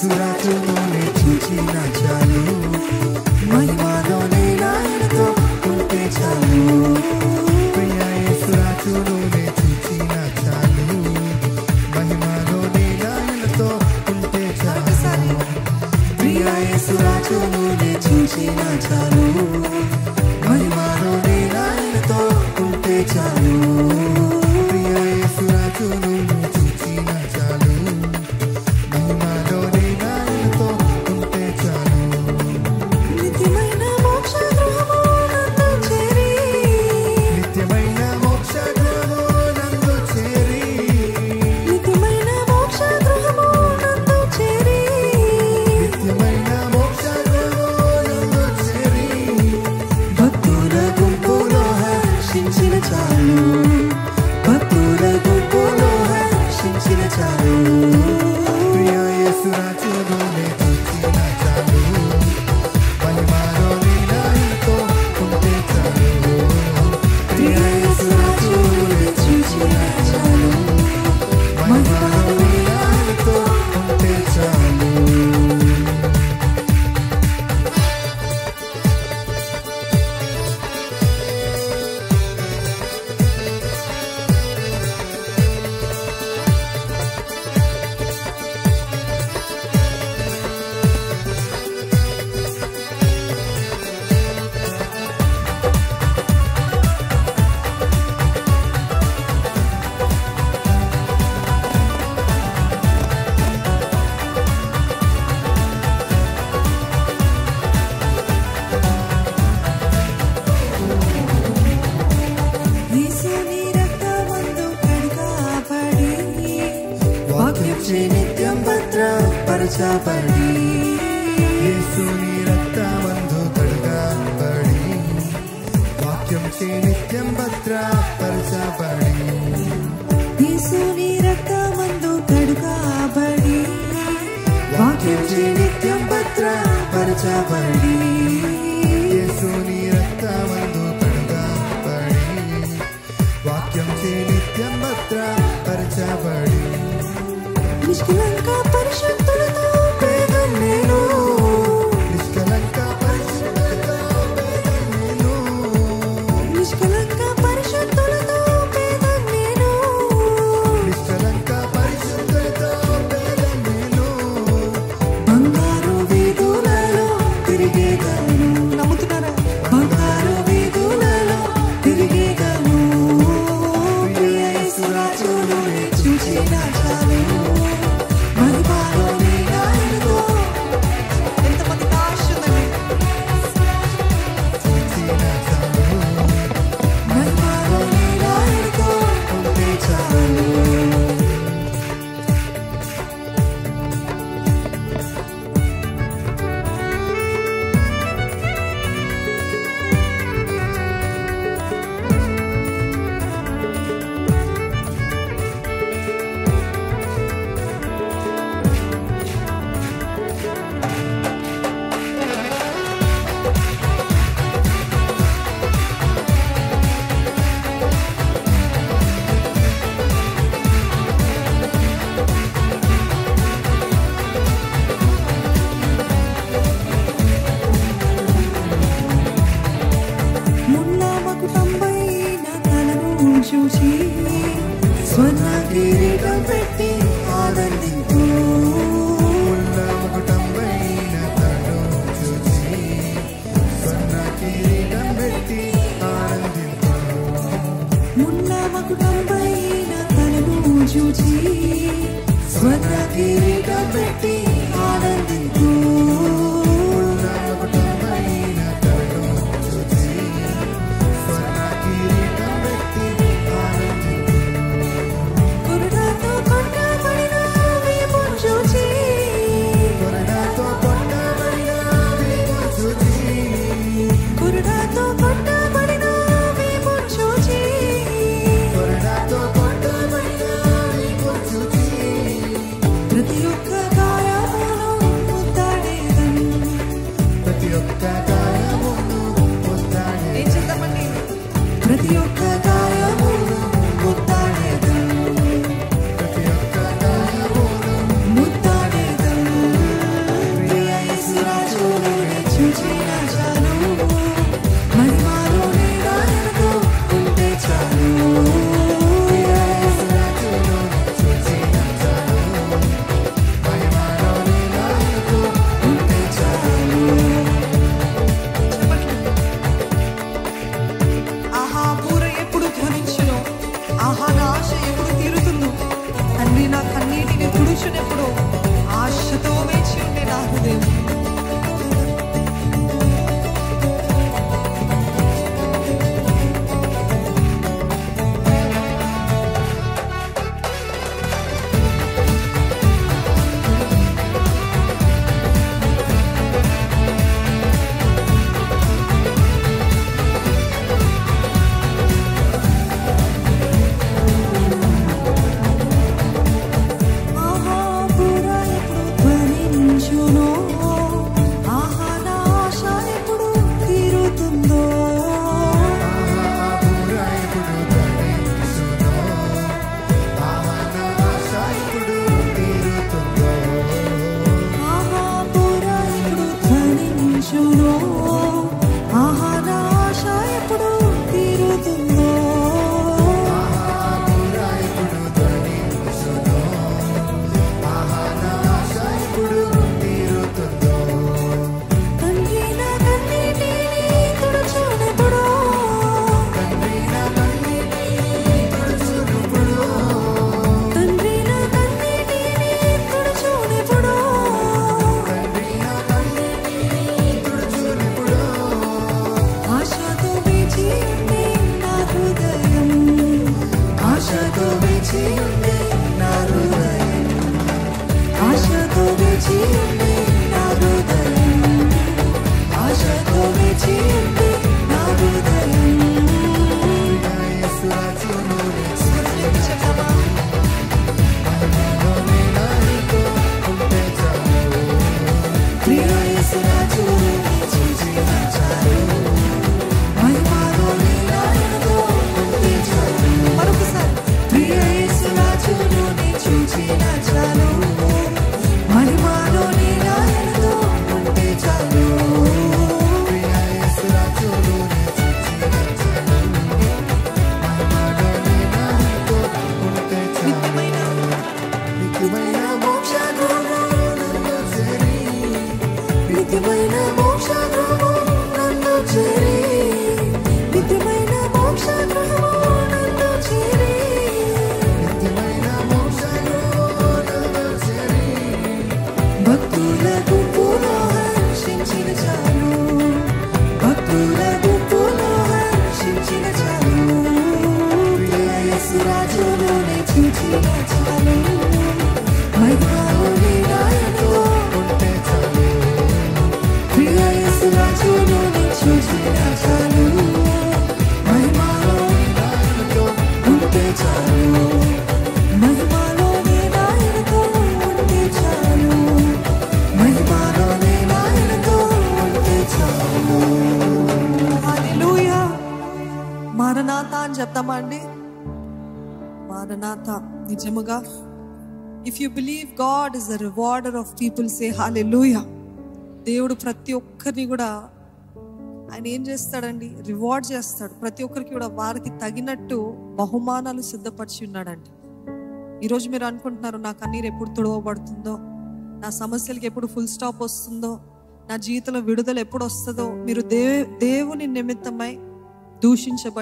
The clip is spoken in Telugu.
యేసురాజును చూచిన చాలు మహిమలోనే ఆయనతో ఉంటే చాలు ప్రియ యేసురాజును చూచిన చాలు మహిమలోనే ఆయనతో ఉంటే చాలు ప్రియ యేసురాజును చూచిన చాలు మహిమలోనే ఆయనతో ఉంటే చాలు ప్రియ యేసురాజును చూచిన చాలు నిత్యం భద్రపరచబడి యేసుని రక్తమందు కడగబడి వాక్యం చే నిత్యం భద్రపరచబడి యేసుని రక్తమందు కడగబడి వాక్యం చే నిత్యం భద్రపరచబడి యేసుని రక్తమందు కడగబడి వాక్యం చే నిత్యం భద్రపరచబడి నిష్కలంక పరిశుద్ధులతో పేదం నేను నిష్కలంక పరిశుద్ధులతో పేదం నేను నిష్కలంక పరిశుద్ధులతో పేదం నేను నిష్కలంక పరిశుద్ధులతో పేదం నేను బంగారు వీధులలో తిరిగేగలను నమ్ముతున్నారా బంగారు వీధులలో తిరిగేగలను ప్రియ యేసురాజును చూచిన చాలు స్వర్ణ కిరీటం పెట్టి ఆనందించు ముల్లముకుటంపైన తను చూసి స్వర్ణ కిరీటం పెట్టి ఆనందించు ముల్లముకుటంపైన తను చూసి స్వర్ణ కిరీటం పెట్టి ఆనందించు నిత్యమైన మోక్ష గృహము నన్ను చేరి, నిత్యమైన మోక్ష గృహము నన్ను చేరి, నిత్యమైన మోక్ష గృహము నన్ను చేరి, భక్తుల గుంపులో హర్షించిన చాలు, భక్తుల గుంపులో హర్షించిన చాలు, ప్రియ యేసు రాజులోనే చూచిన చాలు, మహిమలోని నాయనతో ఉంటే చాలు, ప్రియ యేసు రాజులోనే చూచిన చాలు, మహిమలోని నాయనతో ఉంటే చాలు, మహిమలోని నాయనతో ఉంటే చాలు, మహిమలోని నాయనతో ఉంటే చాలు. హల్లెలూయా. మారనాథ అని చెప్తామా అండి? మారనాథ. నిజముగా if you believe God is the rewarder of people, say hallelujah. దేవుడు ప్రతి ఒక్కరిని కూడా ఆయన ఏం చేస్తాడండి? రివార్డ్ చేస్తాడు. ప్రతి ఒక్కరికి కూడా వారికి తగినట్టు బహుమానాలు సిద్ధపరిచి ఉన్నాడండి. ఈరోజు మీరు అనుకుంటున్నారు, నా కన్నీరు ఎప్పుడు తుడవబడుతుందో, నా సమస్యలకి ఎప్పుడు ఫుల్ స్టాప్ వస్తుందో, నా జీవితంలో విడుదల ఎప్పుడు వస్తుందో. మీరు దేవుని నిమిత్తమై దూషించబడి